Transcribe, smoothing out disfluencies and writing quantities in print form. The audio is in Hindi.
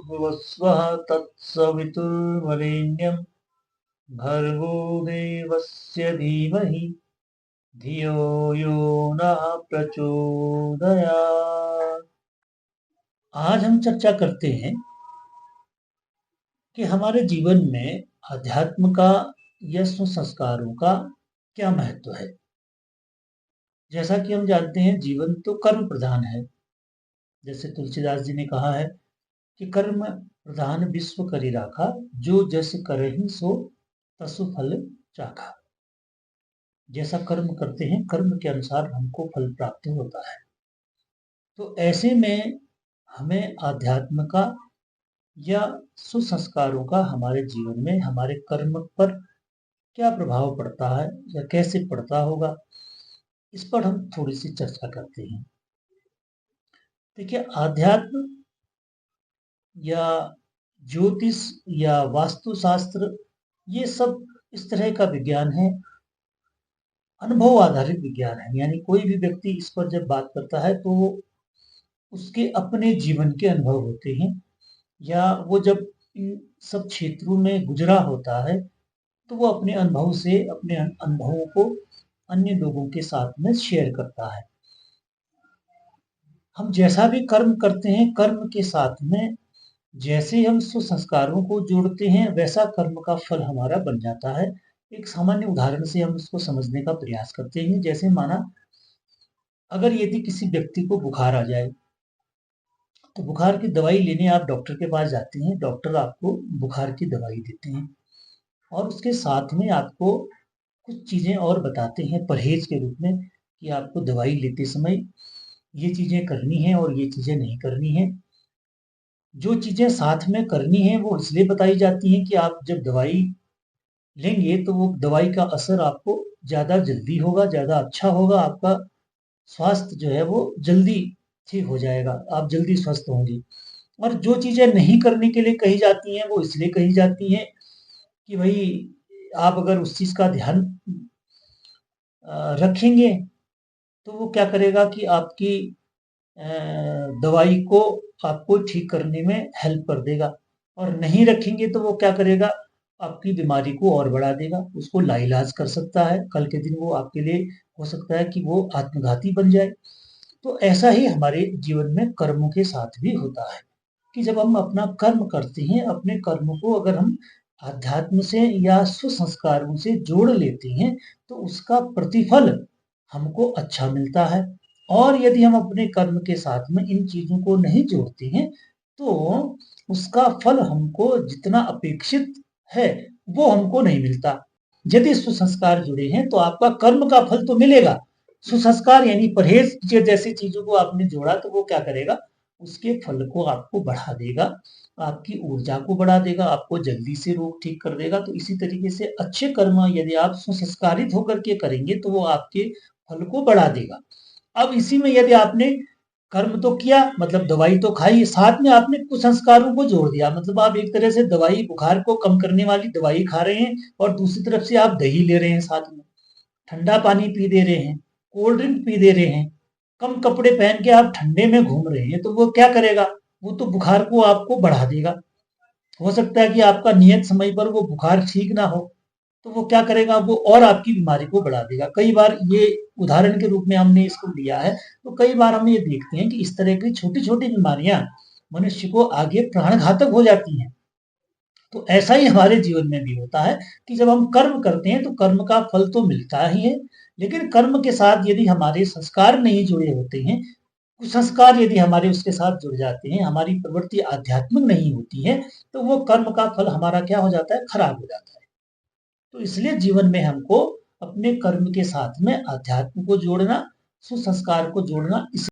भूर्भुवस्वः तत्सवितुर्वरेण्यं भर्गो देवस्य धीमहि धियो यो नः प्रचोदयात्। आज हम चर्चा करते हैं कि हमारे जीवन में अध्यात्म का या संस्कारों का क्या महत्व है। जैसा कि हम जानते हैं, जीवन तो कर्म प्रधान है। जैसे तुलसीदास जी ने कहा है कि कर्म प्रधान विश्व करि राखा, जो जस करहिं सो तसु फल चाखा। जैसा कर्म करते हैं, कर्म के अनुसार हमको फल प्राप्त होता है। तो ऐसे में हमें अध्यात्म का या सुसंस्कारों का हमारे जीवन में, हमारे कर्म पर क्या प्रभाव पड़ता है या कैसे पड़ता होगा, इस पर हम थोड़ी सी चर्चा करते हैं। देखिए, आध्यात्म या ज्योतिष या वास्तुशास्त्र, ये सब इस तरह का विज्ञान है, अनुभव आधारित विज्ञान है। यानी कोई भी व्यक्ति इस पर जब बात करता है तो उसके अपने जीवन के अनुभव होते हैं, या वो जब इन सब क्षेत्रों में गुजरा होता है तो वो अपने अनुभव से, अपने अनुभवों को अन्य लोगों के साथ में शेयर करता है। हम जैसा भी कर्म करते हैं, कर्म के साथ में जैसे हम सुसंस्कारों को जोड़ते हैं, वैसा कर्म का फल हमारा बन जाता है। एक सामान्य उदाहरण से हम इसको समझने का प्रयास करते हैं। जैसे माना, अगर यदि किसी व्यक्ति को बुखार आ जाए तो बुखार की दवाई लेने आप डॉक्टर के पास जाते हैं। डॉक्टर आपको बुखार की दवाई देते हैं और उसके साथ में आपको कुछ चीज़ें और बताते हैं परहेज के रूप में, कि आपको दवाई लेते समय ये चीज़ें करनी है और ये चीज़ें नहीं करनी है। जो चीज़ें साथ में करनी है वो इसलिए बताई जाती हैं कि आप जब दवाई लेंगे तो वो दवाई का असर आपको ज़्यादा जल्दी होगा, ज़्यादा अच्छा होगा। आपका स्वास्थ्य जो है वो जल्दी ठीक हो जाएगा, आप जल्दी स्वस्थ होंगे। और जो चीज़ें नहीं करने के लिए कही जाती हैं वो इसलिए कही जाती हैं कि भाई, आप अगर उस चीज़ का ध्यान रखेंगे तो वो क्या करेगा कि आपकी दवाई को आपको ठीक करने में हेल्प कर देगा, और नहीं रखेंगे तो वो क्या करेगा, आपकी बीमारी को और बढ़ा देगा, उसको लाइलाज कर सकता है। कल के दिन वो आपके लिए हो सकता है कि वो आत्मघाती बन जाए। तो ऐसा ही हमारे जीवन में कर्मों के साथ भी होता है कि जब हम अपना कर्म करते हैं, अपने कर्म को अगर हम अध्यात्म से या सुसंस्कारों से जोड़ लेते हैं तो उसका प्रतिफल हमको अच्छा मिलता है। और यदि हम अपने कर्म के साथ में इन चीज़ों को नहीं जोड़ते हैं तो उसका फल हमको जितना अपेक्षित है वो हमको नहीं मिलता। यदि सुसंस्कार जुड़े हैं तो आपका कर्म का फल तो मिलेगा। सुसंस्कार यानी परहेज जैसी चीज़ों को आपने जोड़ा तो वो क्या करेगा, उसके फल को आपको बढ़ा देगा, आपकी ऊर्जा को बढ़ा देगा, आपको जल्दी से रोग ठीक कर देगा। तो इसी तरीके से अच्छे कर्म यदि आप सुसंस्कारित होकर के करेंगे तो वो आपके फल को बढ़ा देगा। अब इसी में यदि आपने कर्म तो किया, मतलब दवाई तो खाई, साथ में आपने कुसंस्कारों को जोड़ दिया, मतलब आप एक तरह से दवाई, बुखार को कम करने वाली दवाई खा रहे हैं और दूसरी तरफ से आप दही ले रहे हैं, साथ में ठंडा पानी पी दे रहे हैं, कोल्ड ड्रिंक पी दे रहे हैं, कम कपड़े पहन के आप ठंडे में घूम रहे हैं, तो वो क्या करेगा, वो तो बुखार को आपको बढ़ा देगा। हो सकता है कि आपका नियत समय पर वो बुखार ठीक ना हो, तो वो क्या करेगा, वो और आपकी बीमारी को बढ़ा देगा। कई बार ये उदाहरण के रूप में हमने इसको लिया है, तो कई बार हम ये देखते हैं कि इस तरह की छोटी-छोटी बीमारियाँ मनुष्य को आगे प्राणघातक हो जाती हैं। तो ऐसा ही हमारे जीवन में भी होता है कि जब हम कर्म करते हैं तो कर्म का फल तो मिलता ही है, लेकिन कर्म के साथ यदि हमारे संस्कार नहीं जुड़े होते हैं, कुसंस्कार यदि हमारे उसके साथ जुड़ जाते हैं, हमारी प्रवृत्ति आध्यात्मिक नहीं होती है, तो वो कर्म का फल हमारा क्या हो जाता है, खराब हो जाता है। तो इसलिए जीवन में हमको अपने कर्म के साथ में अध्यात्म को जोड़ना, सुसंस्कार को जोड़ना, इस